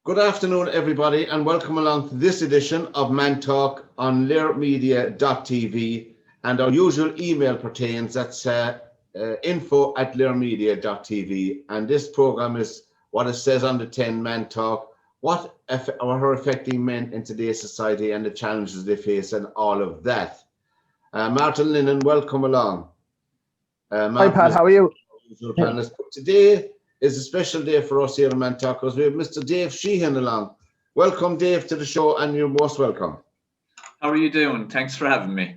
Good afternoon, everybody, and welcome along to this edition of Mantalk on learmedia.tv. And our usual email pertains, that's info@learmedia.tv. And this program is what it says on the tin, Mantalk, what are affecting men in today's society and the challenges they face and all of that. Martin Lennon, welcome along. Hi, Pat, how are you? Panelist. Today is a special day for us here in Mantalk because we have Mr. Dave Sheahan along. Welcome, Dave, to the show, and you're most welcome. How are you doing? Thanks for having me.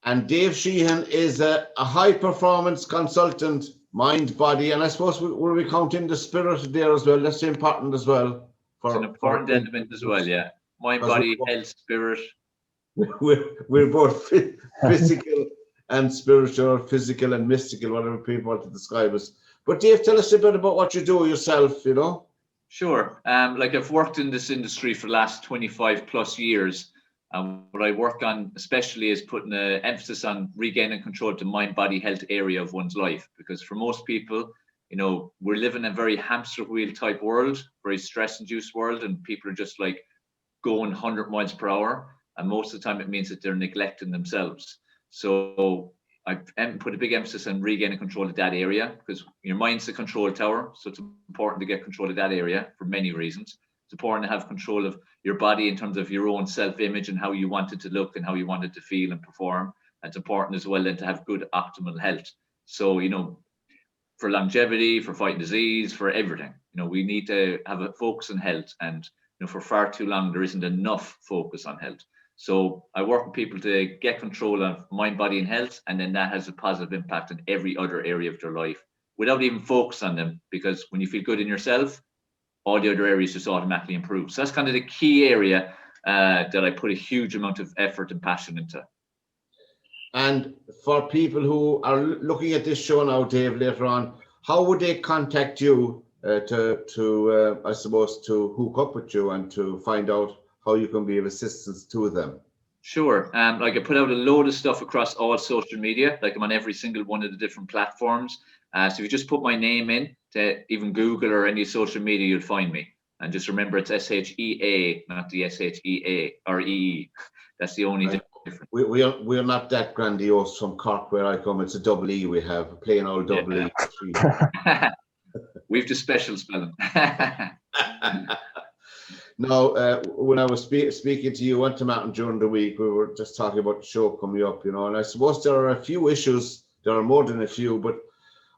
And Dave Sheahan is a high-performance consultant, mind, body, and I suppose we're counting the spirit there as well. That's important as well. It's an important element as well, yeah. Mind, body, health, spirit. We're both physical and spiritual, physical and mystical, whatever people want to describe us. But Dave, tell us a bit about what you do yourself, you know? Sure. I've worked in this industry for the last 25 plus years. What I work on especially is putting an emphasis on regaining control of the mind, body, health area of one's life. Because for most people, you know, we're living in a very hamster wheel type world, very stress-induced world, and people are just like going 100 miles per hour. And most of the time it means that they're neglecting themselves. So I put a big emphasis on regaining control of that area because your mind's the control tower. So it's important to get control of that area for many reasons. It's important to have control of your body in terms of your own self-image and how you want it to look and how you want it to feel and perform. And it's important as well then to have good optimal health. So, you know, for longevity, for fighting disease, for everything, you know, we need to have a focus on health. And, you know, for far too long, there isn't enough focus on health. So I work with people to get control of mind, body, and health, and then that has a positive impact on every other area of their life without even focus on them. Because when you feel good in yourself, all the other areas just automatically improve. So that's kind of the key area that I put a huge amount of effort and passion into. And for people who are looking at this show now, Dave, later on, how would they contact you to I suppose, to hook up with you and to find out how you can be of assistance to them? Sure. I put out a load of stuff across all social media. Like I'm on every single one of the different platforms. So if you just put my name in to even Google or any social media, you'll find me. And just remember, it's SHEA, not the SHEA or EE. That's the only difference. We're not that grandiose from Cork where I come. It's a double E we have, a plain old double E. We've the special spelling. Now, when I was speaking to you, went to Mountain during the week, we were just talking about the show coming up, you know, and I suppose there are a few issues, there are more than a few, but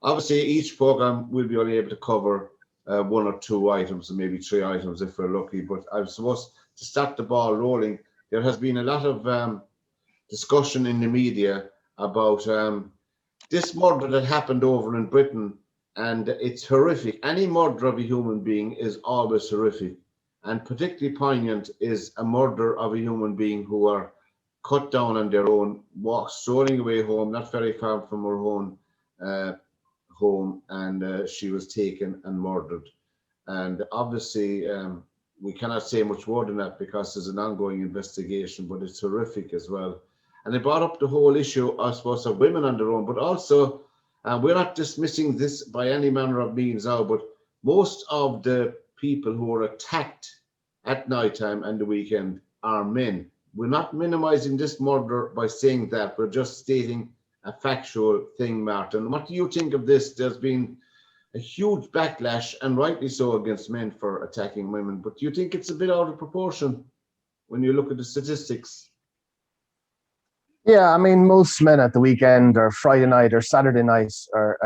obviously each program will be only able to cover one or two items and maybe three items if we're lucky. But I suppose to start the ball rolling, there has been a lot of discussion in the media about this murder that happened over in Britain, and it's horrific. Any murder of a human being is always horrific. And particularly poignant is a murder of a human being who are cut down on their own, strolling away home, not very far from her own home, and she was taken and murdered. And obviously, we cannot say much more than that because there's an ongoing investigation, but it's horrific as well. And it brought up the whole issue, I suppose, of women on their own, but also, we're not dismissing this by any manner of means now, but most of the people who are attacked at nighttime and the weekend are men. We're not minimizing this murder by saying that. We're just stating a factual thing, Martin. What do you think of this? There's been a huge backlash, and rightly so, against men for attacking women. But do you think it's a bit out of proportion when you look at the statistics? Yeah, I mean, most men at the weekend or Friday night or Saturday night are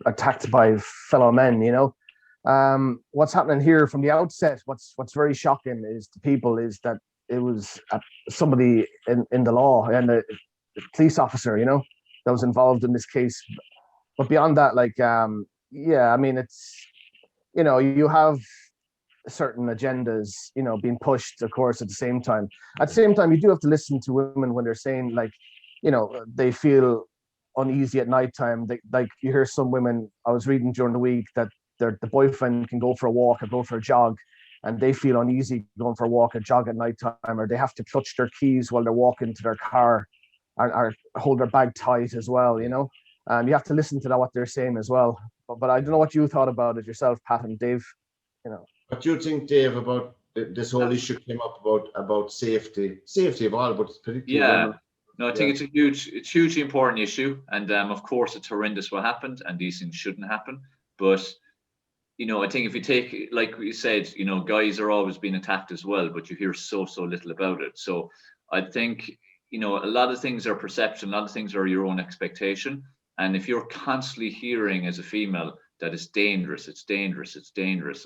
attacked by fellow men, you know. What's happening here from the outset, what's very shocking is that it was somebody in the law and a police officer, you know, that was involved in this case. But beyond that, I mean, it's, you know, you have certain agendas, you know, being pushed, of course, at the same time. At the same time, you do have to listen to women when they're saying, like, you know, they feel uneasy at nighttime. Like you hear some women, I was reading during the week that the boyfriend can go for a walk or go for a jog, and they feel uneasy going for a walk or jog at nighttime, or they have to clutch their keys while they're walking to their car, or hold their bag tight as well, you know. You have to listen to what they're saying as well. But I don't know what you thought about it yourself, Pat and Dave, you know. What do you think, Dave, about this whole issue came up about safety of all, but particularly Yeah. women? No, I think it's hugely important issue, and of course it's horrendous what happened, and these things shouldn't happen. But I think if you take, like we said, guys are always being attacked as well, but you hear so little about it. So I think a lot of things are perception, a lot of things are your own expectation, and if you're constantly hearing as a female that it's dangerous,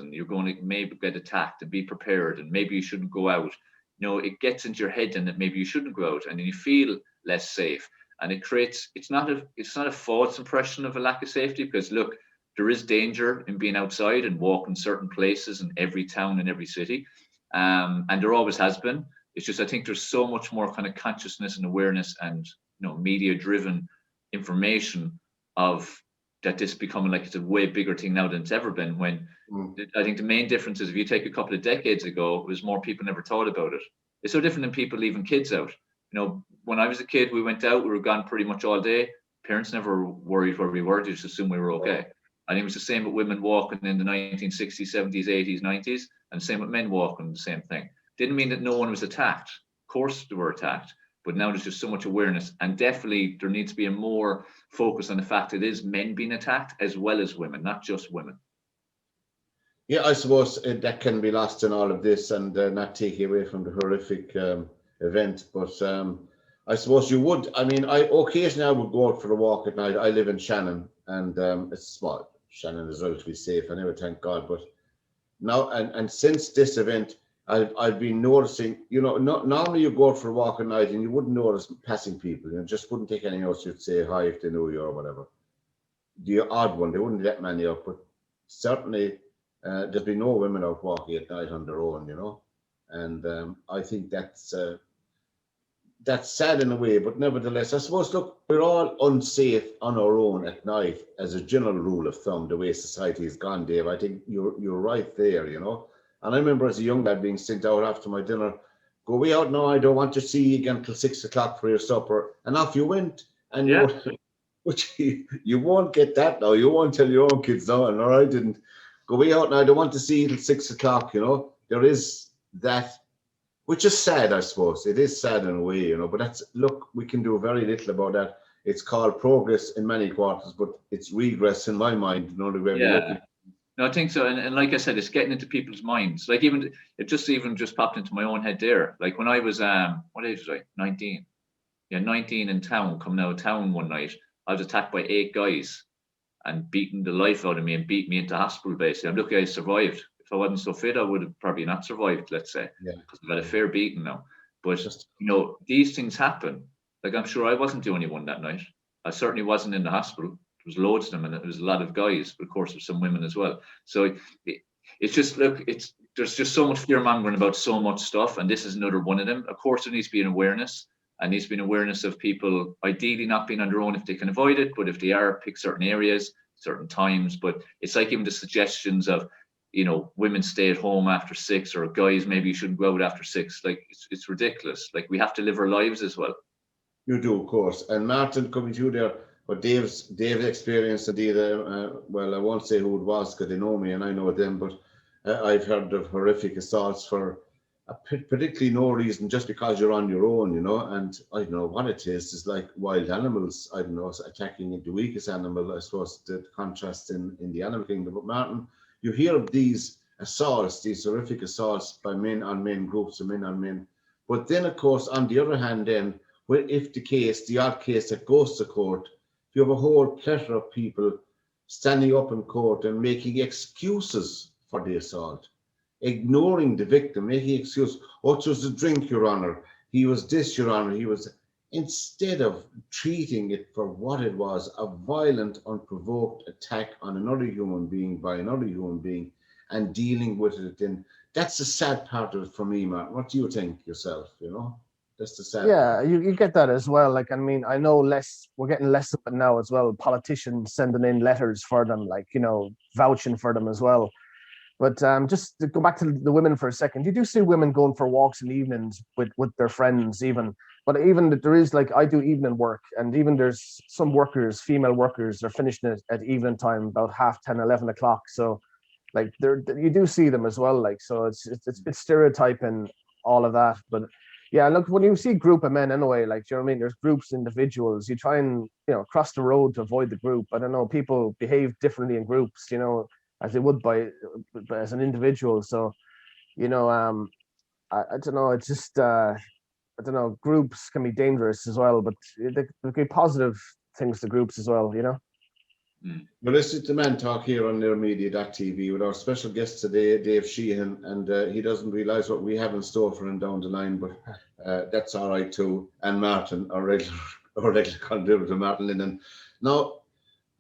and you're going to maybe get attacked, and be prepared, and maybe you shouldn't go out. It gets into your head, and that maybe you shouldn't go out, and then you feel less safe, and it creates. It's not a false impression of a lack of safety, because look, there is danger in being outside and walking certain places in every town and every city, and there always has been. It's just I think there's so much more kind of consciousness and awareness, and media-driven information of that this becoming like it's a way bigger thing now than it's ever been. When I think the main difference is if you take a couple of decades ago, it was more people never thought about it. It's so different than people leaving kids out. When I was a kid, we went out, we were gone pretty much all day. Parents never worried where we were; they just assumed we were okay. And it was the same with women walking in the 1960s, 70s, 80s, 90s, and the same with men walking, the same thing. Didn't mean that no one was attacked. Of course they were attacked, but now there's just so much awareness, and definitely there needs to be a more focus on the fact that it is men being attacked as well as women, not just women. Yeah, I suppose that can be lost in all of this, and not take away from the horrific event. But I suppose you would. I mean, I would go out for a walk at night. I live in Shannon, and it's small. Shannon is relatively safe, anyway, thank God. But now, and since this event, I've been noticing, normally you go out for a walk at night and you wouldn't notice passing people, just wouldn't take any notice. You'd say hi if they knew you or whatever. The odd one, they wouldn't let many up, but certainly there's been no women out walking at night on their own, and I think that's sad in a way, but nevertheless, I suppose, look, we're all unsafe on our own at night as a general rule of thumb, the way society has gone, Dave. I think you're right there, And I remember as a young lad being sent out after my dinner, go away out now, I don't want to see you again till 6 o'clock for your supper. And off you went. And you won't get that now. You won't tell your own kids now, and I didn't. Go away out now, I don't want to see you till 6 o'clock, There is that. Which is sad, I suppose. It is sad in a way, but look, we can do very little about that. It's called progress in many quarters, but it's regress in my mind, the way we're looking. No, I think so. And like I said, it's getting into people's minds. Like it just popped into my own head there. Like when I was, what age was I? 19. Yeah, 19 in town, coming out of town one night, I was attacked by 8 guys and beating the life out of me and beat me into hospital basically. I'm lucky I survived. If I wasn't so fit, I would have probably not survived, let's say, because I've had a fair beating now. But, these things happen. Like, I'm sure I wasn't the only one that night. I certainly wasn't in the hospital. There was loads of them, and it was a lot of guys, but of course there's some women as well. So it's just, look, there's just so much fear mongering about so much stuff, and this is another one of them. Of course, there needs to be an awareness, and needs to be an awareness of people ideally not being on their own if they can avoid it, but if they are, pick certain areas, certain times. But it's like even the suggestions of, women stay at home after 6, or guys, maybe you shouldn't go out after 6. Like, it's ridiculous. Like, we have to live our lives as well. You do, of course. And Martin, coming to you there, but Dave's experience, indeed, well, I won't say who it was because they know me and I know them, but I've heard of horrific assaults for particularly no reason, just because you're on your own, and I don't know what it is. It's like wild animals, I don't know, attacking the weakest animal, I suppose, the contrast in the animal kingdom. But Martin, you hear of these assaults, these horrific assaults by men on men, groups of men on men. But then, of course, on the other hand, then, if the odd case that goes to court, you have a whole plethora of people standing up in court and making excuses for the assault, ignoring the victim, making excuses. Oh, it was a drink, Your Honour. He was this, Your Honour. He was, instead of treating it for what it was, a violent, unprovoked attack on another human being by another human being, and dealing with it. Then that's the sad part of it for me, Martin. What do you think yourself? That's the sad. Yeah, you get that as well. Like, I mean, I know we're getting less of it now as well. Politicians sending in letters for them, like, vouching for them as well. But just to go back to the women for a second, you do see women going for walks in the evenings with their friends even. But even there is, like, I do evening work, and even there's some workers, female workers, are finishing it at evening time, about 10:30, 11 o'clock. So, like you do see them as well. Like, so it's stereotyping all of that. But yeah, look, when you see group of men anyway, like, do you know what I mean? There's groups, individuals. You try and, cross the road to avoid the group. I don't know. People behave differently in groups, as they would by as an individual. So, I don't know. It's just I don't know. Groups can be dangerous as well, but there can be positive things to groups as well. We're listening to Mantalk here on NearMedia.tv with our special guest today, Dave Sheahan, and he doesn't realise what we have in store for him down the line, but that's all right too. And Martin, our regular contributor, Martin Lennon. Now,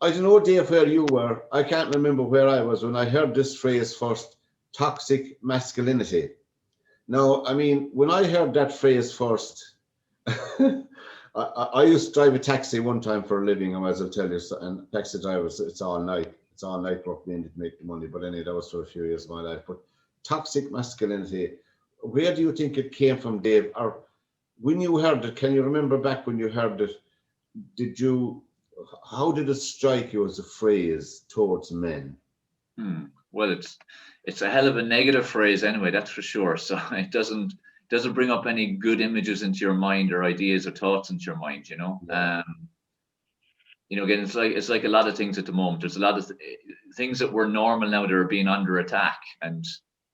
I don't know, Dave, where you were. I can't remember where I was when I heard this phrase first, toxic masculinity. Now, I mean, when I heard that phrase first, I used to drive a taxi one time for a living, as I'll tell you, and taxi drivers, it's all night work, they need to make the money. But anyway, that was for a few years of my life. But toxic masculinity, where do you think it came from, Dave? Or when you heard it, can you remember back when you heard it, how did it strike you as a phrase towards men? Well, it's a hell of a negative phrase anyway, that's for sure. So it doesn't bring up any good images into your mind or ideas or thoughts into your mind, Yeah. Again, it's like a lot of things at the moment. There's a lot of things that were normal now that are being under attack, and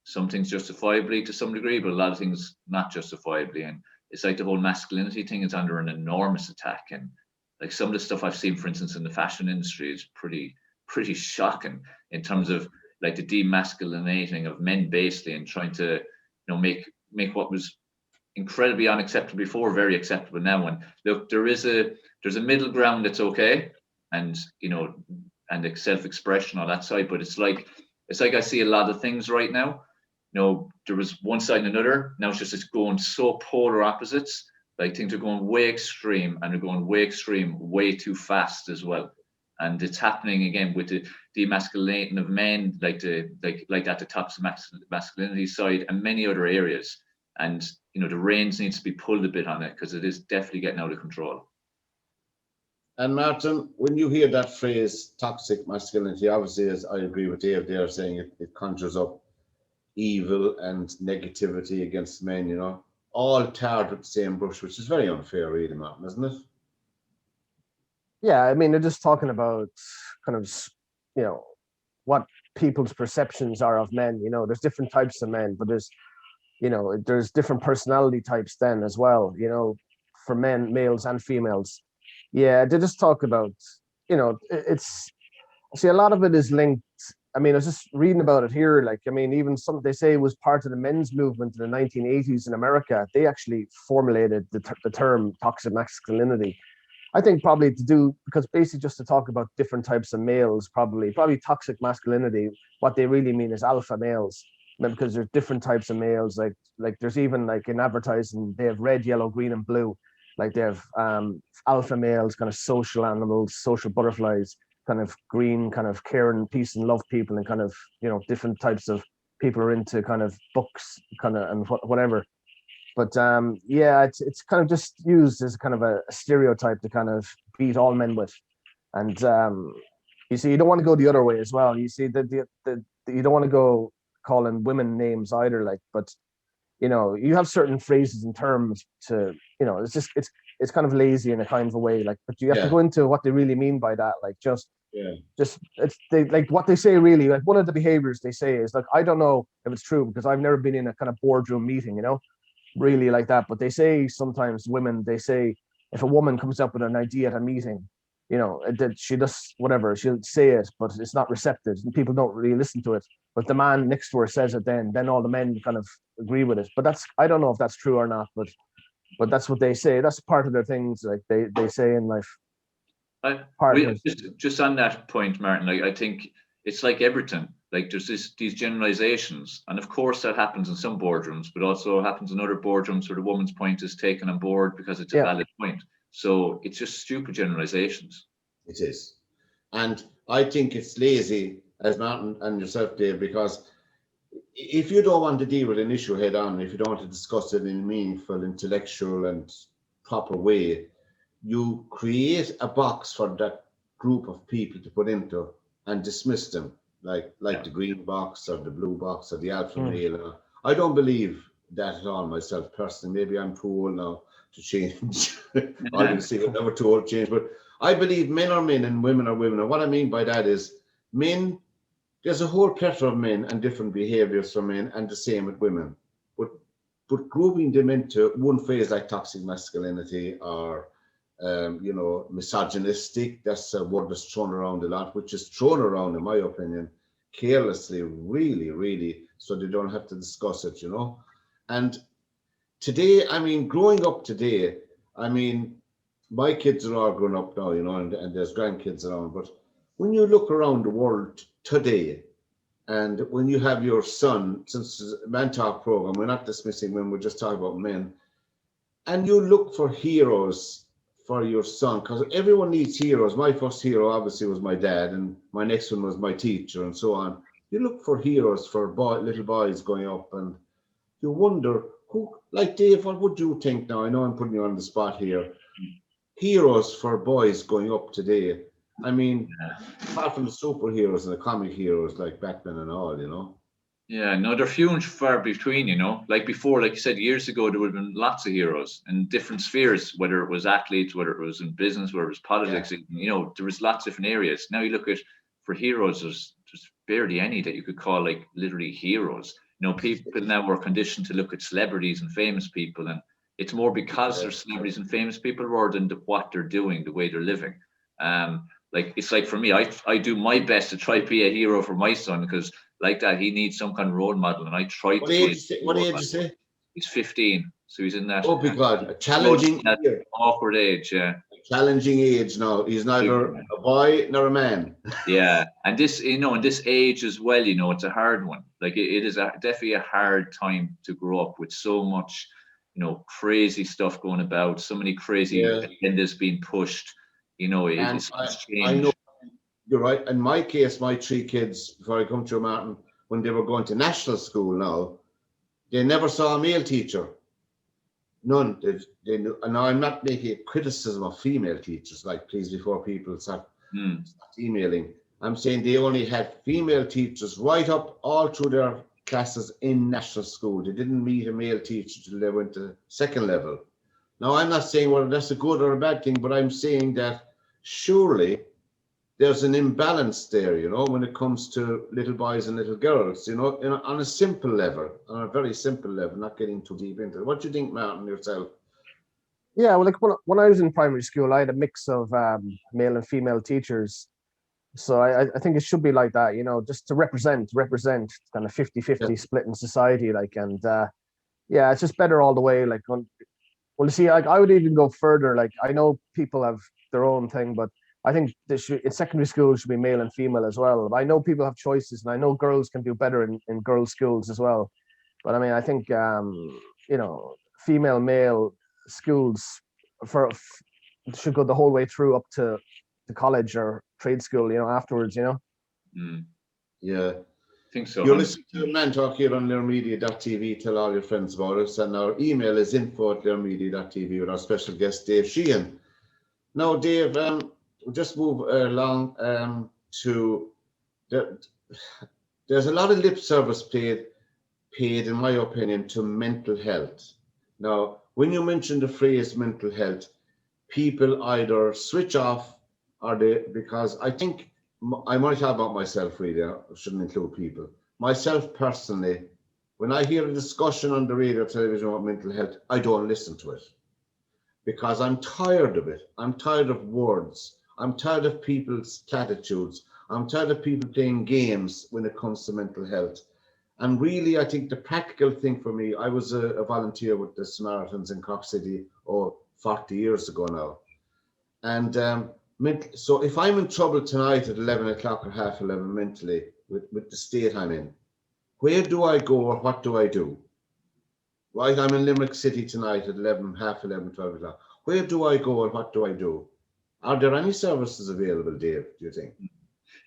some things justifiably to some degree, but a lot of things not justifiably. And it's like the whole masculinity thing is under an enormous attack. And like some of the stuff I've seen, for instance, in the fashion industry is pretty shocking in terms of like the demasculinating of men basically, and trying to make what was incredibly unacceptable before very acceptable now. And look, there's a middle ground that's okay, and and self-expression on that side, but it's like I see a lot of things right now. There was one side and another. Now it's going so polar opposites. Like things are going way extreme, and they're going way extreme way too fast as well. And it's happening again with the demasculating of men, like that, the toxic masculinity side, and many other areas. And the reins needs to be pulled a bit on it, because it is definitely getting out of control. And Martin, when you hear that phrase, toxic masculinity, obviously, as I agree with Dave there, saying it conjures up evil and negativity against men, all tarred with the same brush, which is very unfair, really, Martin, isn't it? Yeah, I mean, they're just talking about kind of, what people's perceptions are of men. There's different types of men, but there's different personality types then as well, for men, males and females. Yeah, they just talk about, see, a lot of it is linked. I mean, I was just reading about it here. Like, I mean, even they say it was part of the men's movement in the 1980s in America. They actually formulated the term toxic masculinity. I think probably because basically just to talk about different types of males, probably toxic masculinity, what they really mean is alpha males. Because there's different types of males, like there's even like in advertising, they have red, yellow, green, and blue. Like they have alpha males, kind of social animals, social butterflies, kind of green, kind of care and peace and love people, and kind of, different types of people are into kind of books, kind of, and whatever. But yeah, it's kind of just used as kind of a stereotype to kind of beat all men with. And you see, you don't want to go the other way as well. You see that you don't want to go calling women names either. Like, but you have certain phrases and terms to, it's just it's kind of lazy in a kind of a way. Like, but you have to go into what they really mean by that. Like, just it's like what they say really. Like, one of the behaviors they say is like, I don't know if it's true because I've never been in a kind of boardroom meeting, really like that. But they say sometimes women, they say if a woman comes up with an idea at a meeting, that she does whatever, she'll say it, but it's not receptive and people don't really listen to it. But the man next to her says it, then all the men kind of agree with it. But I don't know if that's true or not, but that's what they say. That's part of their things, like they say in life. Just on that point, Martin, I think it's like everything. Like there's these generalizations, and of course that happens in some boardrooms, but also happens in other boardrooms where the woman's point is taken on board because it's a valid point. So it's just stupid generalizations. It is. And I think it's lazy, as Martin and yourself, Dave, because if you don't want to deal with an issue head on, if you don't want to discuss it in a meaningful, intellectual and proper way, you create a box for that group of people to put into and dismiss them. like the green box or the blue box or the alpha Mm. male. I don't believe that at all myself personally. Maybe I'm too old now to change. Obviously, I'm never too old to change. But I believe men are men and women are women. And what I mean by that is men, there's a whole plethora of men and different behaviors for men, and the same with women. But grouping them into one phase like toxic masculinity or misogynistic, that's a word that's thrown around a lot, which is thrown around, in my opinion, carelessly, really, really, so they don't have to discuss it, And today, I mean, growing up today, I mean, my kids are all grown up now, and there's grandkids around, but when you look around the world today, and when you have your son, since it's a Mantalk program, we're not dismissing men, we're just talking about men, and you look for heroes for your son, because everyone needs heroes. My first hero obviously was my dad, and my next one was my teacher, and so on. You look for heroes for little boys going up, and you wonder who, like Dave, what would you think now? I know I'm putting you on the spot here. Heroes for boys going up today. I mean, apart from the superheroes and the comic heroes like Batman and all. Yeah, no, they're few and far between, Like before, like you said, years ago, there would have been lots of heroes in different spheres, whether it was athletes, whether it was in business, whether it was politics, there was lots of different areas. Now you look at, for heroes, there's barely any that you could call like literally heroes. People now are conditioned to look at celebrities and famous people, and it's more because they're celebrities and famous people rather than what they're doing, the way they're living. Like it's like for me, I do my best to try to be a hero for my son, because like that, he needs some kind of role model, and I try to be. What age you say? He's 15, so he's in that. Oh, God, a challenging, awkward age. Yeah, challenging age now. He's neither a boy nor a man. Yeah, and this, in this age as well, it's a hard one. Like it is definitely a hard time to grow up with so much, crazy stuff going about, so many crazy agendas being pushed. I know you're right. In my case, my 3 kids, before I come to Martin, when they were going to national school now, they never saw a male teacher. None. They knew. And now I'm not making a criticism of female teachers, like, please, before people start emailing. I'm saying they only had female teachers right up all through their classes in national school. They didn't meet a male teacher till they went to second level. Now, I'm not saying whether that's a good or a bad thing, but I'm saying that surely there's an imbalance there, when it comes to little boys and little girls, on a simple level, on a very simple level, not getting too deep into it. What do you think, Martin, yourself? Yeah, well, like when I was in primary school, I had a mix of male and female teachers. So I think it should be like that, just to represent kind of 50-50 split in society, like, and it's just better all the way. Like, well, you see, I would even go further. Like, I know people have their own thing, but I think in secondary school should be male and female as well. I know people have choices, and I know girls can do better in girls' schools as well. But I mean, I think female male schools should go the whole way through up to college or trade school, afterwards, Yeah. I think so. You're listening to Mantalk here on learmedia.tv. Tell all your friends about us. And our email is info@learmedia.tv with our special guest, Dave Sheahan. Now, Dave, we'll just move along to there's a lot of lip service paid, in my opinion, to mental health. Now, when you mention the phrase mental health, people either switch off or because I think I might talk about myself really, I shouldn't include people. Myself personally, when I hear a discussion on the radio or television about mental health, I don't listen to it because I'm tired of it. I'm tired of words. I'm tired of people's platitudes. I'm tired of people playing games when it comes to mental health. And really, I think the practical thing for me, I was a volunteer with the Samaritans in Cork City 40 years ago now. And so if I'm in trouble tonight at 11 o'clock or 11:30 mentally with the state I'm in, where do I go or what do I do? Right, I'm in Limerick City tonight at 11, 11:30, 12 o'clock. Where do I go or what do I do? Are there any services available, Dave, do you think?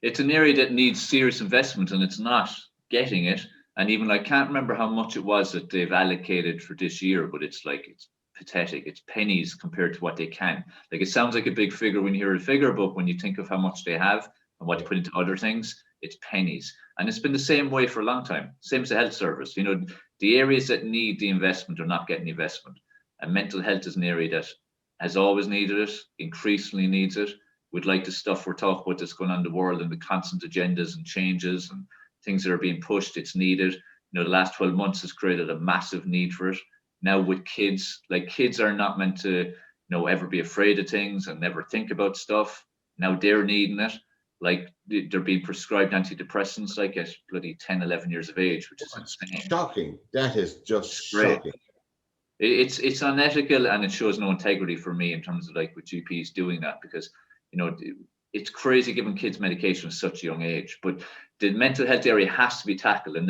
It's an area that needs serious investment, and it's not getting it. And even I can't remember how much it was that they've allocated for this year, but it's pathetic. It's pennies compared to what they can. Like, it sounds like a big figure when you hear a figure, but when you think of how much they have and what they put into other things, it's pennies. And it's been the same way for a long time. Same as the health service. You know, the areas that need the investment are not getting the investment. And mental health is an area that has always needed it, increasingly needs it. We'd like the stuff we're talking about that's going on in the world and the constant agendas and changes and things that are being pushed. It's needed. You know, the last 12 months has created a massive need for it. Now with kids, like kids are not meant to, you know, ever be afraid of things and never think about stuff. Now they're needing it. Like they're being prescribed antidepressants like at bloody 10, 11 years of age, which is insane. Shocking. That is just shocking. It's unethical, and it shows no integrity for me in terms of like with GPs doing that, because you know it's crazy giving kids medication at such a young age. But the mental health area has to be tackled. And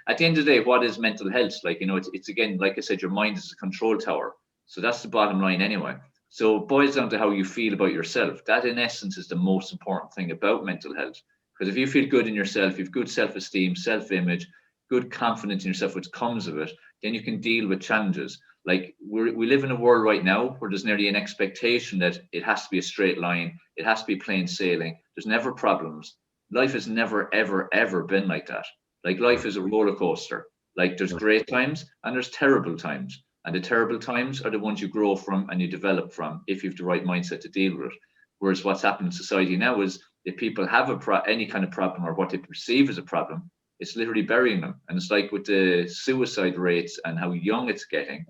at the end of the day, what is mental health? Like, you know, it's again, like I said, your mind is a control tower. So that's the bottom line anyway. So it boils down to how you feel about yourself. That in essence is the most important thing about mental health. Because if you feel good in yourself, you've good self-esteem, self-image, good confidence in yourself, which comes of it, then you can deal with challenges. Like we live in a world right now where there's nearly an expectation that it has to be a straight line. It has to be plain sailing. There's never problems. Life has never, ever, ever been like that. Like life is a roller coaster. Like there's great times and there's terrible times. And the terrible times are the ones you grow from and you develop from if you have the right mindset to deal with it. Whereas what's happened in society now is if people have any kind of problem or what they perceive as a problem, it's literally burying them. And it's like with the suicide rates and how young it's getting.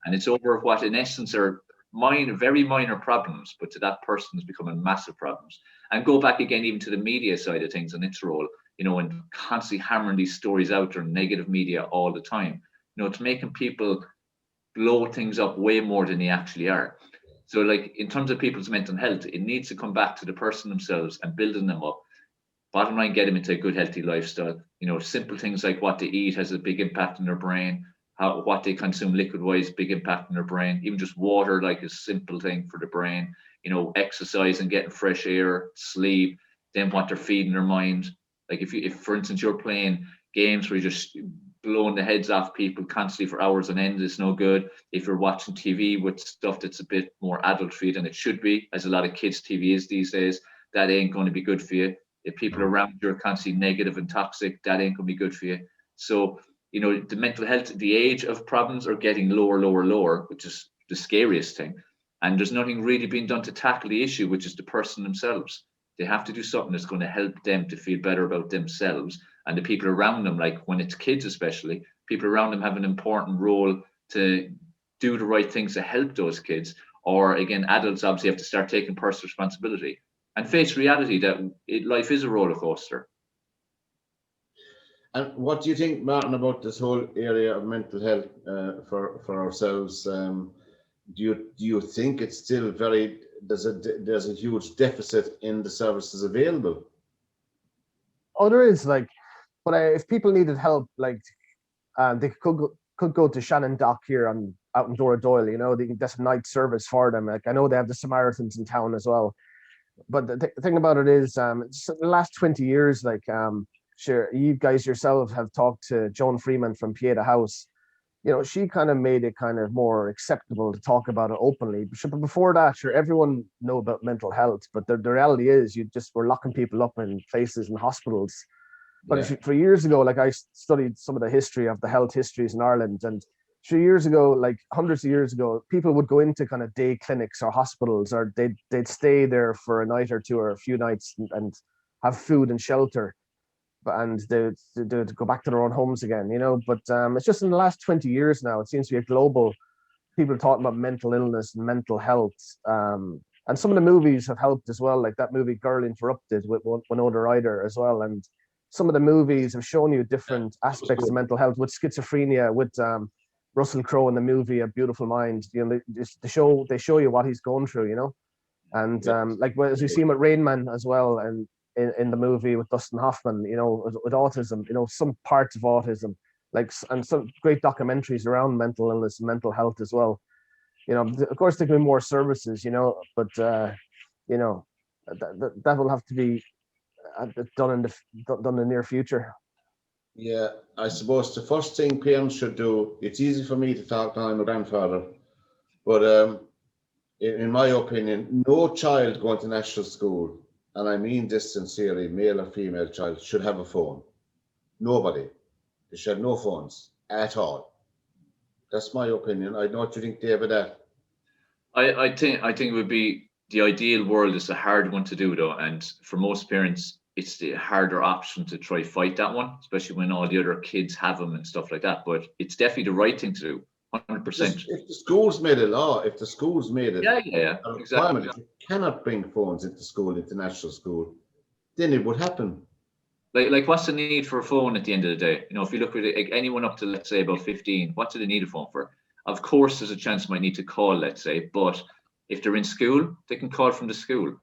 And it's over what in essence are very minor problems, but to that person it's becoming massive problems. And go back again even to the media side of things and its role, you know, and constantly hammering these stories out there, negative media all the time. You know, it's making people blow things up way more than they actually are. So like in terms of people's mental health, it needs to come back to the person themselves and building them up. Bottom line, get them into a good, healthy lifestyle. You know, simple things like what they eat has a big impact on their brain. What they consume liquid-wise, big impact on their brain. Even just water, like a simple thing for the brain. You know, exercise and getting fresh air, sleep. Then what they're feeding their mind. Like if for instance you're playing games where you're just blowing the heads off people constantly for hours on end, it's no good. If you're watching TV with stuff that's a bit more adult for you than it should be, as a lot of kids' TV is these days, that ain't going to be good for you. If people around you are constantly negative and toxic, that ain't going to be good for you. So, you know, the mental health, the age of problems are getting lower, lower, lower, which is the scariest thing. And there's nothing really being done to tackle the issue, which is the person themselves. They have to do something that's going to help them to feel better about themselves and the people around them. Like when it's kids, especially, people around them have an important role to do the right things to help those kids. Or again, adults obviously have to start taking personal responsibility and face reality that life is a roller coaster. And what do you think, Martin, about this whole area of mental health for ourselves? Do you think it's still there's a huge deficit in the services available? Oh, there is, like, but if people needed help, like, they could go to Shannon Dock here out in Dora Doyle. You know, that's a night service for them. Like, I know they have the Samaritans in town as well. But the thing about it is, it's the last 20 years, like, sure, you guys yourself have talked to Joan Freeman from Pieta House. You know, she kind of made it kind of more acceptable to talk about it openly. But before that, sure, everyone know about mental health. But the reality is, we're locking people up in places and hospitals. But for years ago, like I studied some of the history of the health histories in Ireland, and 3 years ago, like hundreds of years ago, people would go into kind of day clinics or hospitals, or they'd stay there for a night or two or a few nights and have food and shelter, and they'd go back to their own homes again, you know. But it's just in the last 20 years now, it seems to be a global, people talking about mental illness and mental health. And some of the movies have helped as well, like that movie Girl Interrupted with Winona Ryder as well. And some of the movies have shown you different aspects of mental health, with schizophrenia, with Russell Crowe in the movie A Beautiful Mind. You know, they show you what he's going through, you know. And like as we see him with Rain Man as well, and in the movie with Dustin Hoffman, you know, with autism, you know, some parts of autism, like, and some great documentaries around mental illness and mental health as well. You know, of course there can be more services, you know, but you know, that will have to be done in the near future. Yeah, I suppose the first thing parents should do, it's easy for me to talk to, I'm a grandfather, but in my opinion, no child going to national school and I mean this sincerely, male or female child, should have a phone. Nobody. They should have no phones at all. That's my opinion. I know what you think, David. I think it would be the ideal world is a hard one to do though, and for most parents, it's the harder option to try fight that one, especially when all the other kids have them and stuff like that. But it's definitely the right thing to do, 100%. If the schools made a law, if the schools made it Yeah, a exactly. requirement, if you cannot bring phones into school, international school, then it would happen. Like what's the need for a phone at the end of the day? You know, if you look at it, like anyone up to let's say about 15, what do they need a phone for? Of course, there's a chance they might need to call, let's say, but if they're in school, they can call from the school.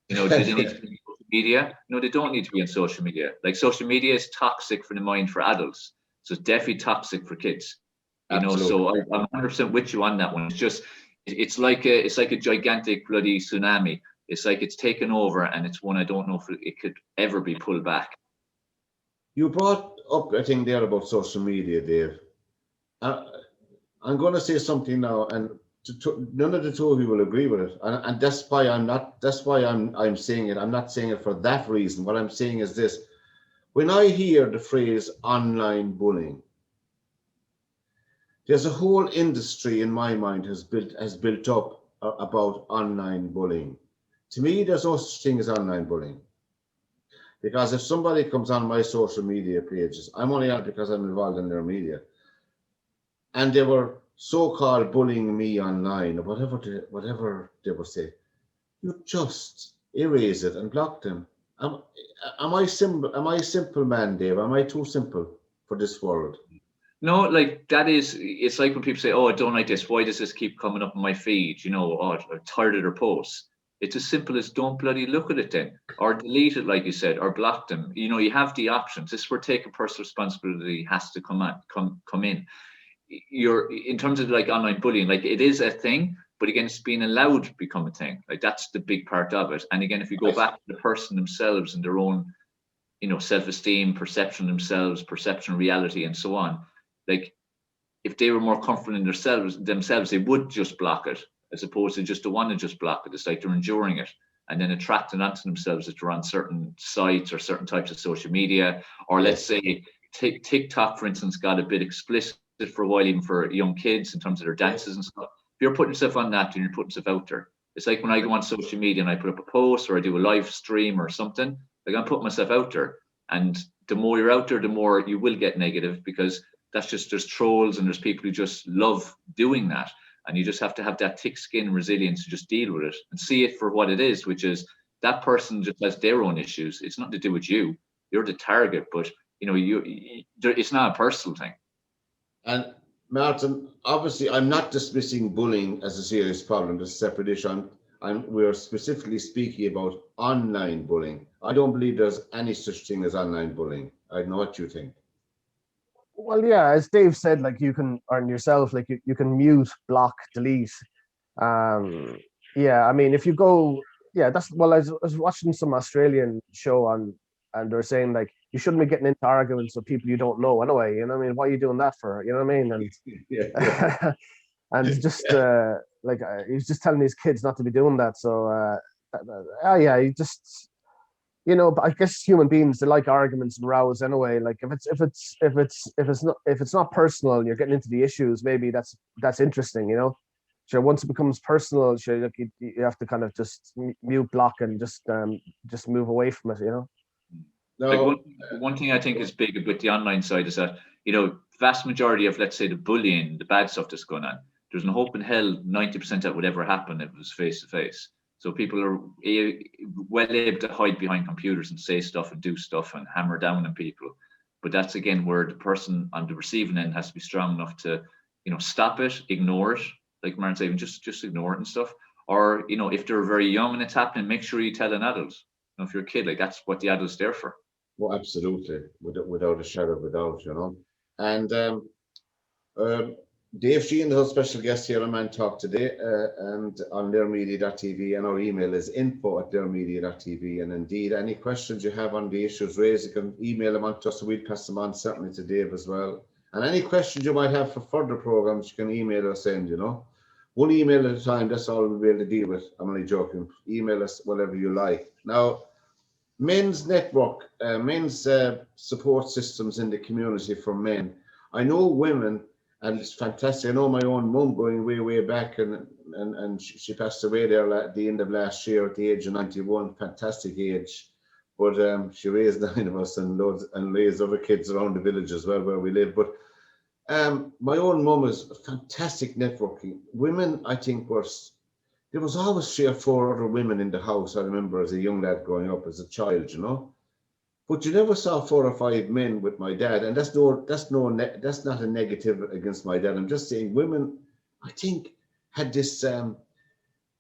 You know, do they need to be on social media? No, they don't need to be on social media. Like social media is toxic for the mind for adults, so it's definitely toxic for kids. You know, so I'm 100% with you on that one. It's just, it's like a gigantic bloody tsunami. It's like it's taken over, and it's one I don't know if it could ever be pulled back. You brought up a thing there about social media, Dave. I'm going to say something now, and none of the two of you will agree with it, and that's why I'm not. That's why I'm saying it. I'm not saying it for that reason. What I'm saying is this: when I hear the phrase online bullying, there's a whole industry in my mind has built up about online bullying. To me, there's no such thing as online bullying. Because if somebody comes on my social media pages, I'm only on it because I'm involved in their media, and they were so-called bullying me online, or whatever they would say, you just erase it and block them. Am I simple? Am I a simple man, Dave? Am I too simple for this world? No, like it's like when people say, "Oh, I don't like this. Why does this keep coming up on my feed?" You know, "Oh, I'm tired of their posts." It's as simple as don't bloody look at it then, or delete it, like you said, or block them. You know, you have the options. This is where taking personal responsibility has to come in. You're in terms of like online bullying, like it is a thing, but again, it's being allowed to become a thing. Like that's the big part of it. And again, if you go back to the person themselves and their own, you know, self-esteem, perception of themselves, perception of reality, and so on, like if they were more comfortable in themselves, they would just block it, as opposed to just to want to just block it. It's like they're enduring it and then attracting onto themselves if they're on certain sites or certain types of social media. Or let's say TikTok, for instance, got a bit explicit for a while, even for young kids in terms of their dances and stuff. If you're putting yourself on that, then you're putting yourself out there. It's like when I go on social media and I put up a post or I do a live stream or something, like I'm putting myself out there. And the more you're out there, the more you will get negative, because that's just, there's trolls and there's people who just love doing that. And you just have to have that thick skin and resilience to just deal with it and see it for what it is, which is that person just has their own issues. It's nothing to do with you. You're the target, but you know, it's not a personal thing. And Martin, obviously, I'm not dismissing bullying as a serious problem. That's a separate issue. We're specifically speaking about online bullying. I don't believe there's any such thing as online bullying. I know what you think. Well, yeah, as Dave said, like you can earn yourself, like you can mute, block, delete. Yeah, I mean, if you go, yeah, that's, well, I was watching some Australian show on, and they're saying like you shouldn't be getting into arguments with people you don't know anyway. You know what I mean? Why are you doing that for? You know what I mean? And Yeah. and just like he's just telling his kids not to be doing that. So yeah, he just, you know, but I guess human beings, they like arguments and rows anyway. Like if it's not personal and you're getting into the issues, maybe that's interesting, you know. Sure, once it becomes personal, sure, like you have to kind of just mute, block, and just move away from it, you know. No. Like one thing I think is big with the online side is that, you know, vast majority of, let's say, the bullying, the bad stuff that's going on, there's no hope in hell 90% that would ever happen if it was face to face. So people are well able to hide behind computers and say stuff and do stuff and hammer down on people. But that's again where the person on the receiving end has to be strong enough to, you know, stop it, ignore it. Like Martin said, just ignore it and stuff. Or, you know, if they're very young and it's happening, make sure you tell an adult. You know, if you're a kid, like that's what the adult's there for. Well, absolutely, without a shadow of a doubt, you know. And Dave Sheahan is our special guest here on Mantalk today, and on theirmedia.tv, and our email is info@theirmedia.tv. And indeed, any questions you have on the issues raised, you can email them on to us, so we'll pass them on certainly to Dave as well. And any questions you might have for further programs, you can email us in, you know. One email at a time, that's all we'll be able to deal with. I'm only joking. Email us whatever you like. Now, men's network, men's support systems in the community for men. I know women, and it's fantastic. I know my own mum going way back, and she passed away there at the end of last year at the age of 91. Fantastic age, but she raised 9 of us and raised other kids around the village as well where we live. But my own mum is fantastic networking. Women, I think, there was always 3 or 4 other women in the house. I remember as a young lad growing up as a child, But you never saw 4 or 5 men with my dad, and that's not a negative against my dad. I'm just saying women, I think, had this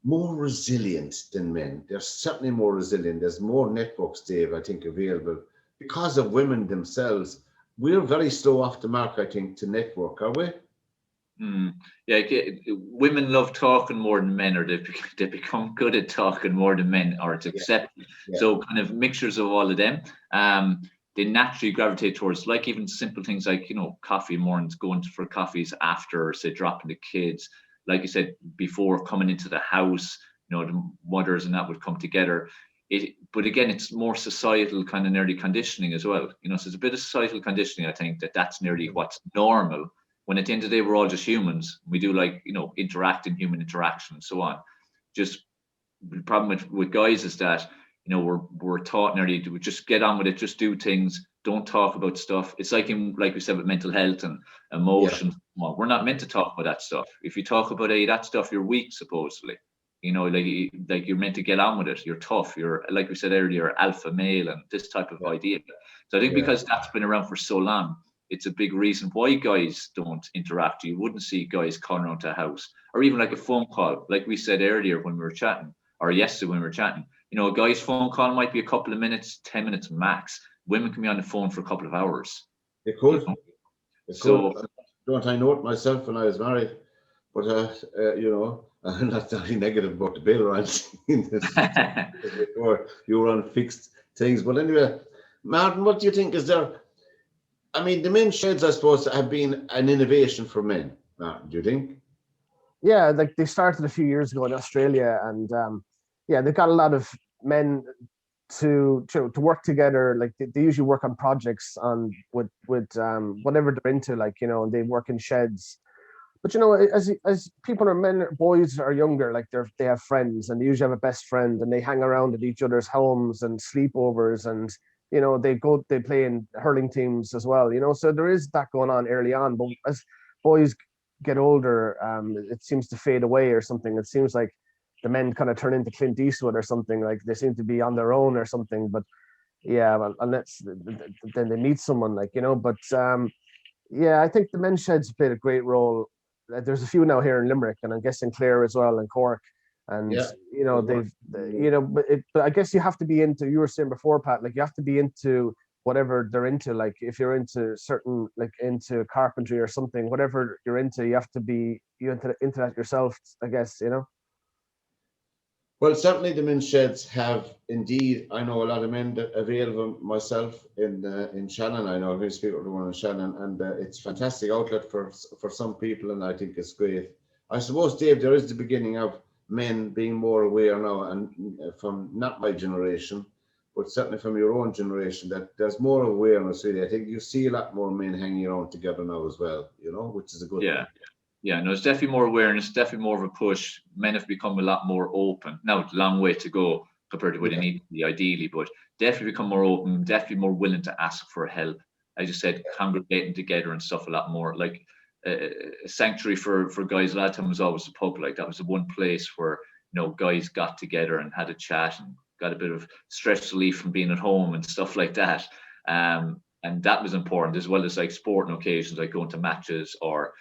more resilient than men. They're certainly more resilient. There's more networks, Dave, I think, available because of women themselves. We're very slow off the mark, I think, to network, are we? Yeah, women love talking more than men, or they become good at talking more than men, or it's accepted. Yeah. So kind of mixtures of all of them. They naturally gravitate towards, like, even simple things like, coffee mornings, going for coffees after, say, dropping the kids. Like you said, before coming into the house, the mothers and that would come together. But again, it's more societal kind of nearly conditioning as well. So it's a bit of societal conditioning, I think, that's nearly what's normal. When at the end of the day, we're all just humans. We do interact in human interaction and so on. Just the problem with guys is that, we're taught nearly to just get on with it, just do things, don't talk about stuff. It's like we said, with mental health and emotions. Yeah. Well, we're not meant to talk about that stuff. If you talk about that stuff, you're weak, supposedly. Like you're meant to get on with it. You're tough. You're, like we said earlier, alpha male and this type of idea. So I think because that's been around for so long, it's a big reason why guys don't interact. You wouldn't see guys calling around to a house, or even like a phone call. Like we said earlier when we were chatting, or yesterday when we were chatting, a guy's phone call might be a couple of minutes, 10 minutes max. Women can be on the phone for a couple of hours. They could. Don't I know it myself when I was married? But, I'm not very negative about the bill or anything. You were on fixed things. But anyway, Martin, what do you think? Is there... I mean, the men's sheds, I suppose, have been an innovation for men. Martin, do you think? Yeah, like they started a few years ago in Australia, and they've got a lot of men to work together. Like they usually work on projects with whatever they're into, and they work in sheds. But as people are men, boys are younger, like they have friends, and they usually have a best friend, and they hang around at each other's homes and sleepovers, and they play in hurling teams as well, so there is that going on early on. But as boys get older, it seems to fade away or something. It seems like the men kind of turn into Clint Eastwood or something, like they seem to be on their own or something. But well, unless then they meet someone, but I think the men's sheds played a great role. There's a few now here in Limerick, and I'm guessing Clare as well, and Cork. And but I guess you have to be into, you were saying before, Pat, like you have to be into whatever they're into. Like if you're into certain, like into carpentry or something, whatever you're into, you have to be into that yourself, I guess, Well, certainly the men's sheds have indeed. I know a lot of men that avail of them. Myself in Shannon, I know who's people the one in Shannon, and it's a fantastic outlet for some people, and I think it's great. I suppose, Dave, there is the beginning of men being more aware now, and from not my generation, but certainly from your own generation, that there's more awareness. Really, I think you see a lot more men hanging around together now as well. Which is a good thing. Yeah, no, it's definitely more awareness, definitely more of a push. Men have become a lot more open. Now, it's a long way to go compared to what they need to be ideally, but definitely become more open, definitely more willing to ask for help. As you said, congregating together and stuff a lot more. Like a sanctuary for guys, a lot of time was always a pub. Like that was the one place where, guys got together and had a chat and got a bit of stress relief from being at home and stuff like that. And that was important, as well as like sporting occasions, like going to matches or,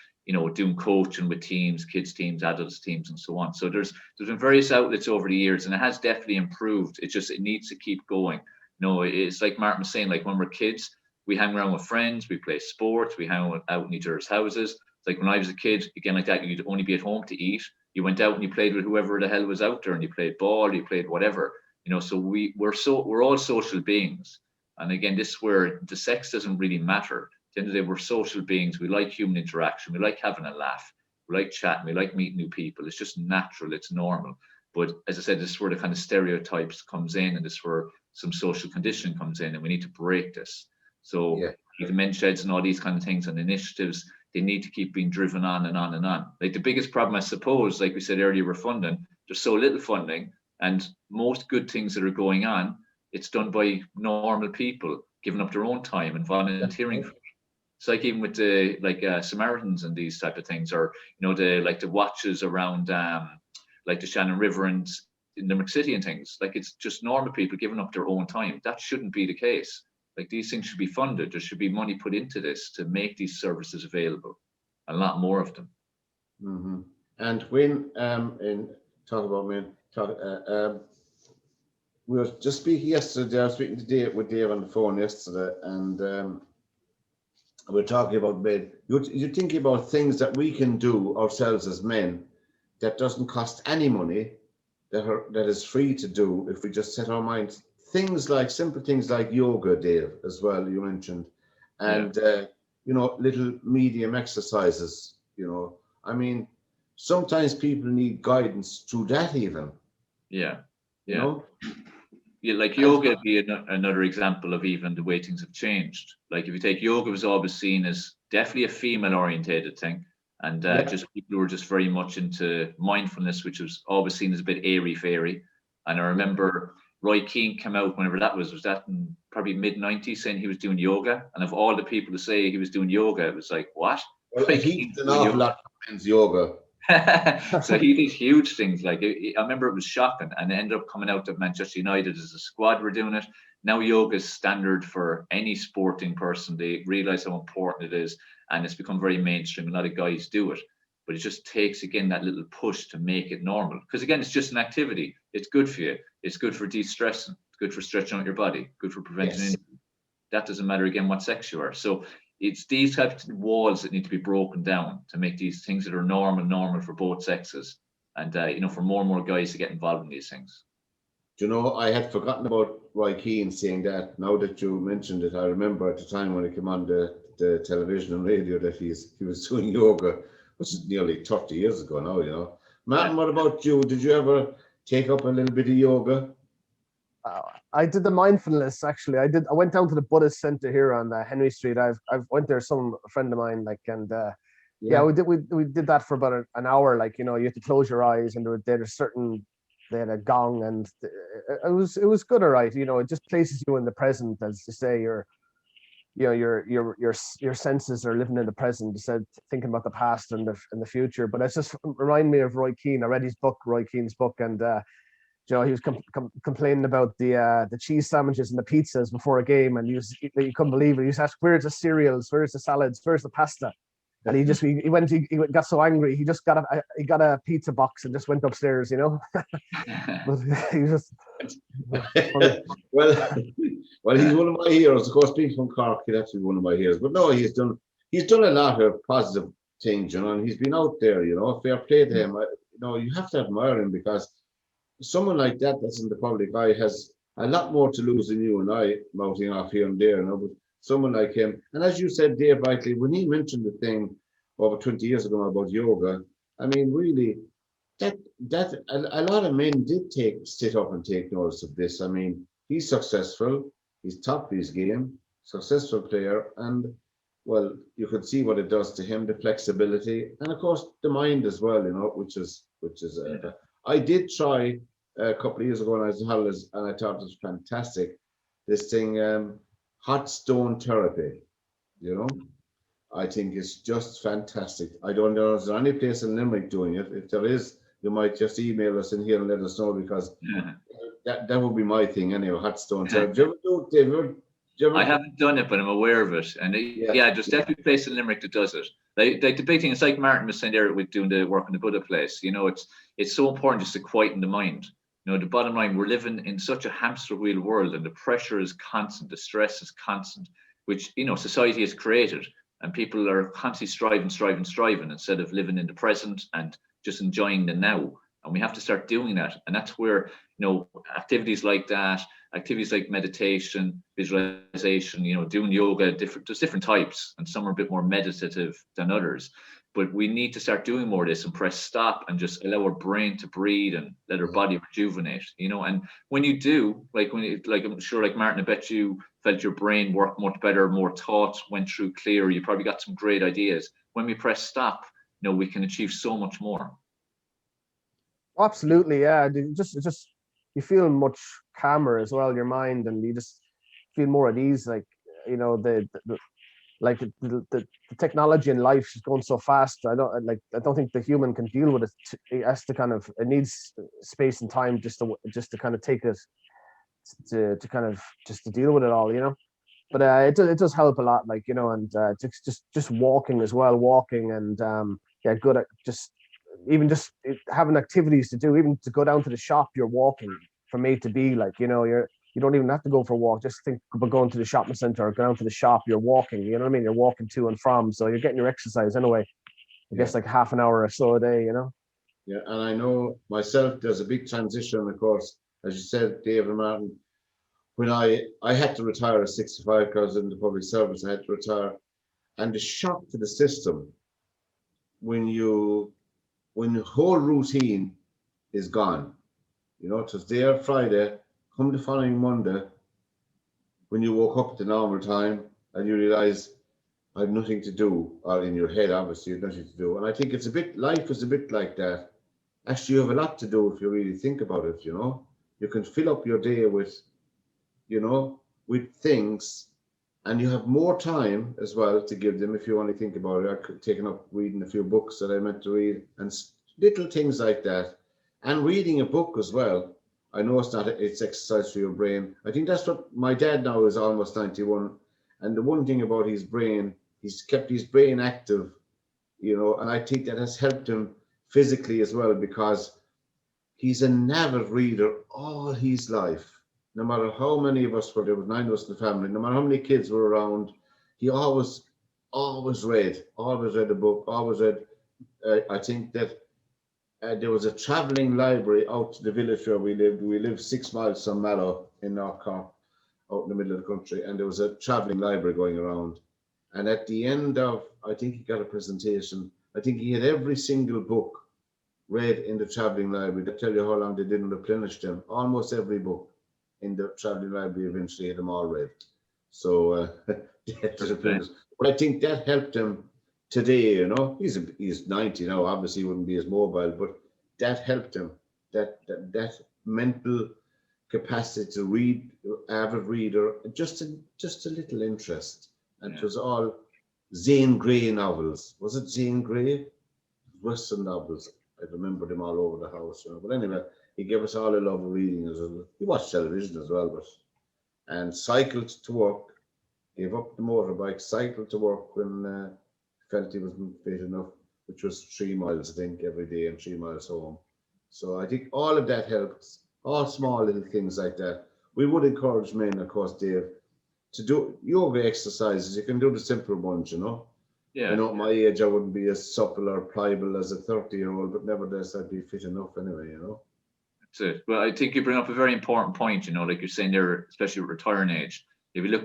doing coaching with teams, kids teams, adults teams, and so on. So there's been various outlets over the years, and it has definitely improved. It needs to keep going. It's like Martin was saying, like when we're kids, we hang around with friends, we play sports, we hang out in each other's houses. It's like when I was a kid, again, like that, you'd only be at home to eat. You went out and you played with whoever the hell was out there, and you played ball, you played whatever. So we're all social beings. And again, this is where the sex doesn't really matter. At the end of the day, we're social beings. We like human interaction. We like having a laugh. We like chatting. We like meeting new people. It's just natural. It's normal. But as I said, this is where the kind of stereotypes comes in, and this is where some social conditioning comes in, and we need to break this. So Yeah. the men's sheds and all these kind of things and initiatives, they need to keep being driven on and on and on. Like the biggest problem, I suppose, like we said earlier, we're funding. There's so little funding, and most good things that are going on, it's done by normal people giving up their own time and volunteering. It's like even with the Samaritans and these type of things, or the watches around like the Shannon River and in Limerick City and things. Like it's just normal people giving up their own time. That shouldn't be the case. Like these things should be funded. There should be money put into this to make these services available, a lot more of them. Mm-hmm. And when we were just speaking yesterday. I was speaking to with Dave on the phone yesterday, and we're talking about men. You're thinking about things that we can do ourselves as men that doesn't cost any money, that is free to do if we just set our minds. Things like simple things like yoga, Dave, as well, you mentioned, and little medium exercises. I mean, sometimes people need guidance through that even. Yeah. Yeah, like yoga would be another example of even the way things have changed. Like if you take yoga, was always seen as definitely a female orientated thing, and just people who were just very much into mindfulness, which was always seen as a bit airy fairy. And I remember Roy Keane came out whenever that was that in probably mid-90s, saying he was doing yoga. And of all the people to say he was doing yoga, it was like, what? Well, he did an awful lot of men's yoga. So he did huge things. Like I remember it was shocking, and it ended up coming out that Manchester United as a squad were doing it. Now yoga is standard for any sporting person. They realize how important it is, and it's become very mainstream. A lot of guys do it, but it just takes again that little push to make it normal. Because again, it's just an activity. It's good for you. It's good for de-stressing. It's good for stretching out your body. Good for preventing injury. That doesn't matter again what sex you are. So it's these types of walls that need to be broken down to make these things that are normal for both sexes, and for more and more guys to get involved in these things. Do you know, I had forgotten about Roy Keane saying that. Now that you mentioned it, I remember at the time when he came on the television and radio that he was doing yoga, which is nearly 30 years ago now. Martin, what about you? Did you ever take up a little bit of yoga? I did the mindfulness actually. I went down to the Buddhist center here on Henry Street. I've went there. A friend of mine, we did that for about an hour. Like you had to close your eyes, and they had a gong, and it was good. All right, it just places you in the present, as to say your senses are living in the present instead of thinking about the past and the future. But it's just remind me of Roy Keane. I read Roy Keane's book, and he was complaining about the cheese sandwiches and the pizzas before a game, and you couldn't believe it. He was asking, "Where's the cereals? Where's the salads? Where's the pasta?" And he got so angry. He just got a pizza box and just went upstairs. But he just well, he's one of my heroes. Of course, being from Cork, he'd actually be one of my heroes. But no, he's done a lot of positive things, and he's been out there. Fair play to him. You have to admire him, because someone like that's in the public eye has a lot more to lose than you and I mouthing off here and there, but someone like him. And as you said, Dave, rightly, when he mentioned the thing over 20 years ago about yoga, I mean, really, that a lot of men did sit up and take notice of this. I mean, he's successful, he's top of his game, successful player, and well, you could see what it does to him, the flexibility, and of course the mind as well, which is I did try a couple of years ago when I was in holidays, and I thought it was fantastic. This thing, hot stone therapy, I think it's just fantastic. I don't know if there's any place in Limerick doing it. If there is, you might just email us in here and let us know, because that would be my thing anyway, hot stone therapy. Do you ever do it, David? I haven't done it, but I'm aware of it. And there's definitely a place in Limerick that does it. Like the big thing, it's like Martin was saying there with doing the work in the Buddha place. It's so important just to quieten the mind. The bottom line, we're living in such a hamster wheel world, and the pressure is constant, the stress is constant, which society has created, and people are constantly striving instead of living in the present and just enjoying the now. And we have to start doing that. And that's where activities like that, activities like meditation, visualization, doing yoga, there's different types, and some are a bit more meditative than others. But we need to start doing more of this and press stop and just allow our brain to breathe and let our body rejuvenate, you know. And when you do, like I'm sure, like Martin, I bet you felt your brain work much better, more thoughts went through clearer. You probably got some great ideas. When we press stop, you know, we can achieve so much more. Absolutely, yeah. It just you feel much calmer as well, your mind, and you just feel more at ease. Like, you know, the technology in life is going so fast. I don't think the human can deal with it. It has to kind of, it needs space and time just to kind of take it to kind of just to deal with it all, you know. But it does help a lot, like, you know, and just walking as well, walking, and yeah, good at just even just having activities to do, even to go down to the shop, you're walking from A to B, like, you know, you don't even have to go for a walk. Just think about going to the shopping center or go down to the shop, you're walking, you know what I mean? You're walking to and from, so you're getting your exercise anyway. I guess like half an hour or so a day, you know. Yeah, and I know myself, there's a big transition, of course, as you said, David and Martin. When I had to retire at 65 because in the public service, I had to retire, and the shock to the system when the whole routine is gone. You know, it was there Friday, come the following Monday, when you woke up at the normal time and you realize I have nothing to do, or in your head, obviously, you have nothing to do. And I think it's a bit, life is a bit like that. Actually, you have a lot to do if you really think about it, you know. You can fill up your day with, you know, with things, and you have more time as well to give them if you want to think about it. I could taken up reading a few books that I meant to read, and little things like that. And reading a book as well. I know it's exercise for your brain. I think that's what my dad now is almost 91. And the one thing about his brain, he's kept his brain active, you know, and I think that has helped him physically as well, because he's an avid reader all his life. No matter how many of us were, there was 9 of us in the family, no matter how many kids were around, he always read a book, always read. I think that there was a travelling library out to the village where we lived. We lived 6 miles from Mallow in North Cork, out in the middle of the country, and there was a travelling library going around. And at the end of, I think he got a presentation, I think he had every single book read in the travelling library. They tell you how long they didn't replenish them. Almost every book in the travelling library eventually had them all read. So but I think that helped him today, you know. He's 90 now, obviously he wouldn't be as mobile, but that helped him. That mental capacity to read, avid reader, just a little interest. And it was all Zane Grey novels. Was it Zane Grey? Western novels. I remember them all over the house, you know. But anyway, he gave us all a love of reading as well. He watched television as well, and cycled to work, gave up the motorbike, cycled to work when felt he wasn't fit enough, which was 3 miles, I think, every day and 3 miles home. So I think all of that helps, all small little things like that. We would encourage men, of course, Dave, to do yoga exercises. You can do the simple ones, you know. Yeah. I know at my age I wouldn't be as supple or pliable as a 30-year-old, but nevertheless I'd be fit enough anyway, you know. That's it. Well, I think you bring up a very important point, you know, like you're saying there, especially with retiring age. If you look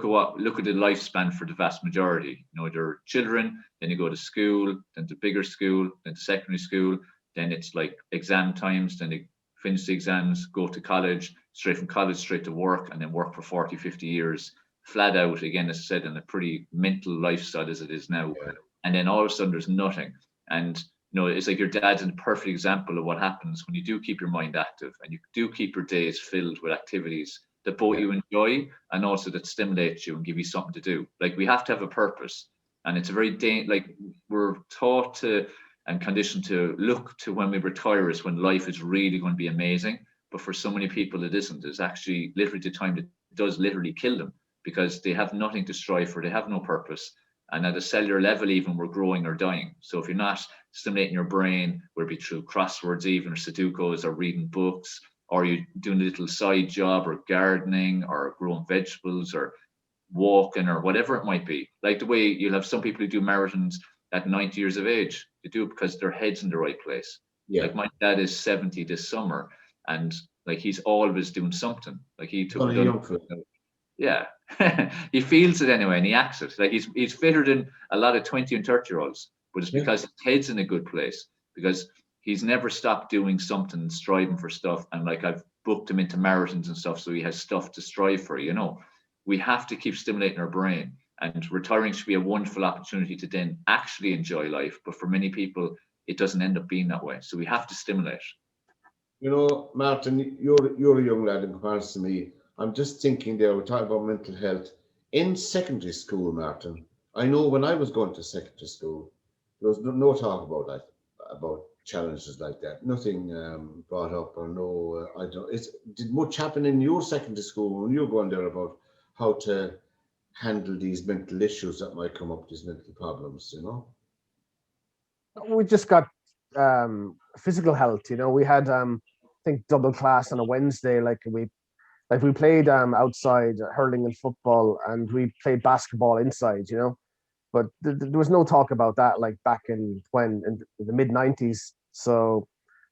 at the lifespan for the vast majority, you know, they're children, then you go to school, then to bigger school, then to secondary school, then it's like exam times, then they finish the exams, go to college, straight from college, straight to work, and then work for 40, 50 years, flat out, again, as I said, in a pretty mental lifestyle as it is now. Yeah. And then all of a sudden there's nothing. And, you know, it's like your dad's a perfect example of what happens when you do keep your mind active and you do keep your days filled with activities that both you enjoy and also that stimulate you and give you something to do. Like, we have to have a purpose, and it's a very like we're taught to and conditioned to look to when we retire is when life is really going to be amazing. But for so many people it isn't. It's actually literally the time that does literally kill them, because they have nothing to strive for, they have no purpose. And at a cellular level, even, we're growing or dying. So if you're not stimulating your brain, whether it be through crosswords even, or Sudokus, or reading books, or you doing a little side job, or gardening, or growing vegetables, or walking, or whatever it might be. Like the way you'll have some people who do marathons at 90 years of age. They do it because their head's in the right place. Yeah. Like my dad is 70 this summer, and like he's always doing something. Like he took he feels it anyway, and he acts it. Like he's fitter than a lot of 20 and 30-year-olds. but it's because his head's in a good place, because he's never stopped doing something, striving for stuff. And like, I've booked him into marathons and stuff, so he has stuff to strive for. We have to keep stimulating our brain, and retiring should be a wonderful opportunity to then actually enjoy life. But for many people, it doesn't end up being that way. So we have to stimulate. Martin, you're a young lad in comparison to me. I'm just thinking there, we're talking about mental health in secondary school, Martin. I know when I was going to secondary school, there was no talk about that, about challenges like that. Nothing brought up, or no. I don't. Did much happen in your secondary school when you were going there about how to handle these mental issues that might come up, these mental problems? We just got physical health. We had I think double class on a Wednesday. Like we played outside hurling and football, and we played basketball inside. But there was no talk about that like back in the mid 90s. So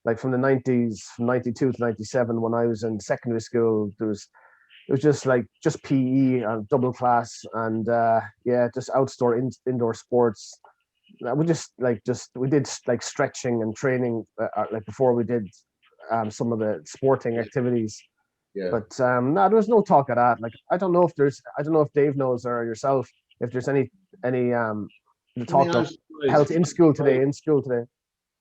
like from the 90s, from 92 to 97, when I was in secondary school, it was just PE and double class, and just indoor sports. We we did like stretching and training like before we did some of the sporting activities. Yeah. But no, there was no talk of that. Like I don't know if Dave knows, or yourself, if there's any talk of health in school today.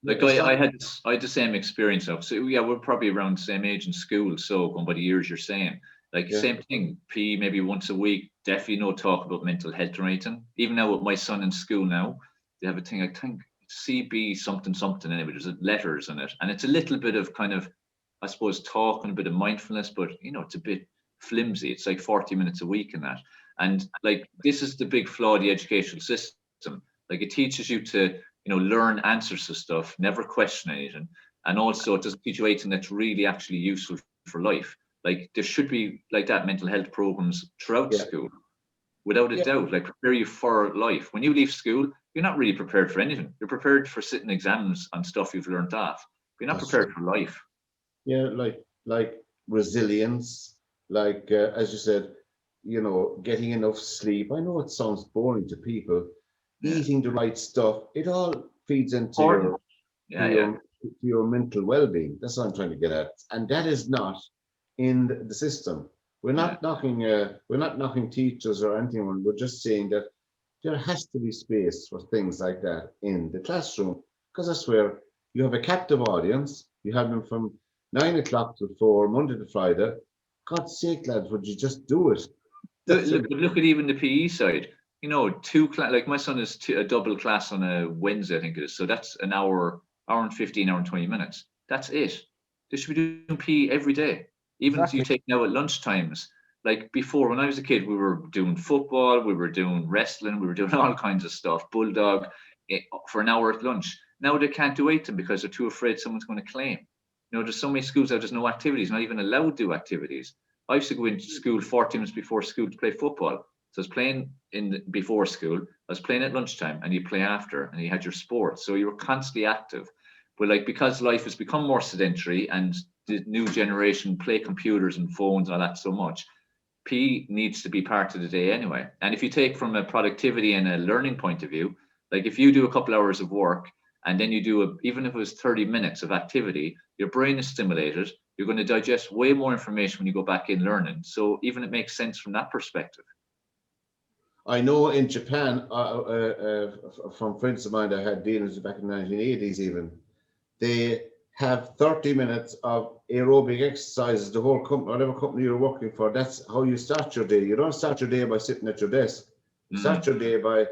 Like I had the same experience of. So yeah, we're probably around the same age in school. So going by the years you're saying, like same thing, PE maybe once a week. Definitely no talk about mental health or anything. Even now with my son in school now, they have a thing, I think CB something anyway. There's letters in it, and it's a little bit of kind of, I suppose, talk and a bit of mindfulness, but it's a bit flimsy. It's like 40 minutes a week in that. And like, this is the big flaw of the educational system. Like, it teaches you to, learn answers to stuff, never question anything. And also it doesn't teach you anything that's really actually useful for life. Like, there should be like that mental health programs throughout school, without a doubt, like prepare you for life. When you leave school, you're not really prepared for anything. You're prepared for sitting exams on stuff you've learned off. But you're not prepared for life. Yeah, like resilience, like as you said, getting enough sleep. I know it sounds boring to people. Eating the right stuff, it all feeds into your mental well-being. That's what I'm trying to get at, and that is not in the system. We're not knocking teachers or anyone. We're just saying that there has to be space for things like that in the classroom, because that's where you have a captive audience. You have them from 9 o'clock to 4, Monday to Friday. God's sake, lads, would you just do it? Look at even the PE side. Like my son is a double class on a Wednesday, I think it is. So that's an hour and 15, hour and 20 minutes. That's it. They should be doing PE every day. Even if you take now at lunch times. Like before, when I was a kid, we were doing football, we were doing wrestling, we were doing all kinds of stuff, bulldog, for an hour at lunch. Now they can't do anything because they're too afraid someone's going to claim. There's so many schools out, there's no activities, not even allowed to do activities. I used to go into school 40 minutes before school to play football. So I was playing before school, I was playing at lunchtime, and you play after, and you had your sports. So you were constantly active. But like, because life has become more sedentary and the new generation play computers and phones and all that so much, PE needs to be part of the day anyway. And if you take from a productivity and a learning point of view, like if you do a couple hours of work and then you do even if it was 30 minutes of activity, your brain is stimulated. You're going to digest way more information when you go back in learning. So even it makes sense from that perspective. I know in Japan, from friends of mine that had dealings back in the 1980s even, they have 30 minutes of aerobic exercises. The whole company, whatever company you're working for, that's how you start your day. You don't start your day by sitting at your desk. You start your day by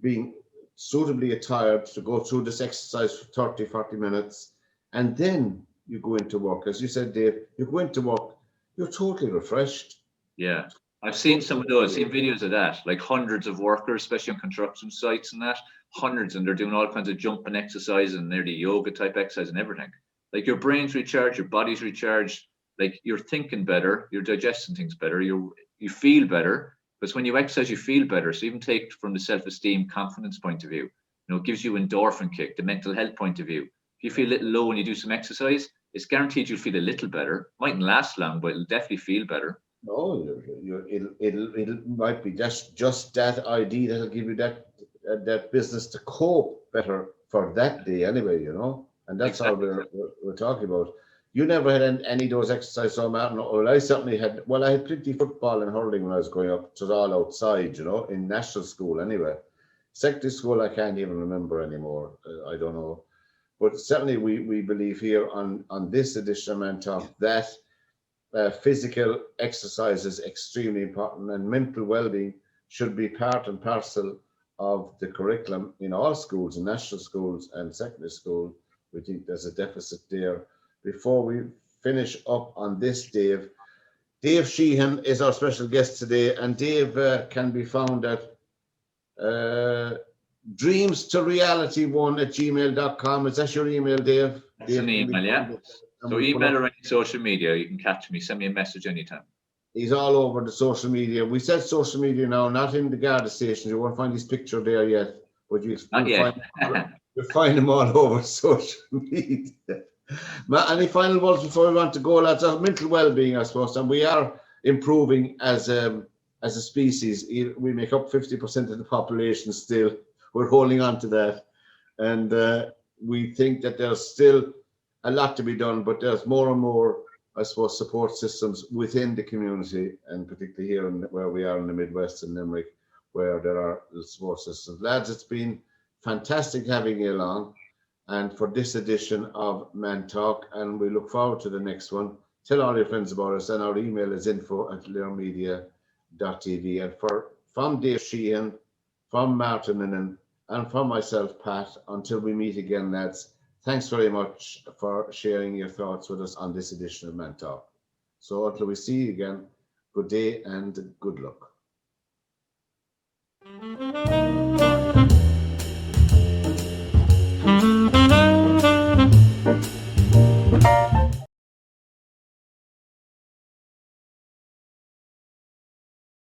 being suitably attired to go through this exercise for 30, 40 minutes. And then you go into work. As you said, Dave, you go into work, you're totally refreshed. Yeah. I've seen some of those, seen videos of that, like hundreds of workers, especially on construction sites and that, hundreds, and they're doing all kinds of jumping exercise and they're the yoga type exercise and everything. Like, your brain's recharged, your body's recharged, like you're thinking better, you're digesting things better, you feel better, because when you exercise, you feel better. So even take from the self-esteem, confidence point of view, it gives you endorphin kick, the mental health point of view. If you feel a little low and you do some exercise, it's guaranteed you'll feel a little better. Mightn't last long, but it'll definitely feel better. No, it might be just that ID that'll give you that that business to cope better for that day anyway, you know, and that's Exactly. all we're talking about. You never had any of those exercises, so Martin. Well, I certainly had. Well, I had plenty football and hurling when I was growing up. It was all outside, you know, in national school anyway. Secondary school, I can't even remember anymore. I don't know. But certainly we believe here on this edition of Mantalk that physical exercise is extremely important, and mental well-being should be part and parcel of the curriculum in all schools, in national schools and secondary school. We think there's a deficit there. Before we finish up on this, Dave Sheahan is our special guest today, and Dave can be found at dreamstoreality1@gmail.com. Is that your email, Dave? That's an email, yeah. So email or any social media, you can catch me. Send me a message anytime. He's all over the social media. We said social media now, not in the Garda station. You won't find his picture there yet, but you'll find him all over social media. Any final words before we want to go, lads? Mental well-being, I suppose, and we are improving as a species. We make up 50% of the population still. We're holding on to that, and we think that there's still a lot to be done, but there's more and more, I suppose, support systems within the community, and particularly here where we are in the Midwest in Limerick, where there are support systems. Lads, it's been fantastic having you along, and for this edition of Mantalk, and we look forward to the next one. Tell all your friends about us, and our email is info@learmedia.tv. And from Dave Sheahan, from Martin and from myself, Pat, until we meet again, lads, thanks very much for sharing your thoughts with us on this edition of Mantalk. So until we see you again, good day and good luck.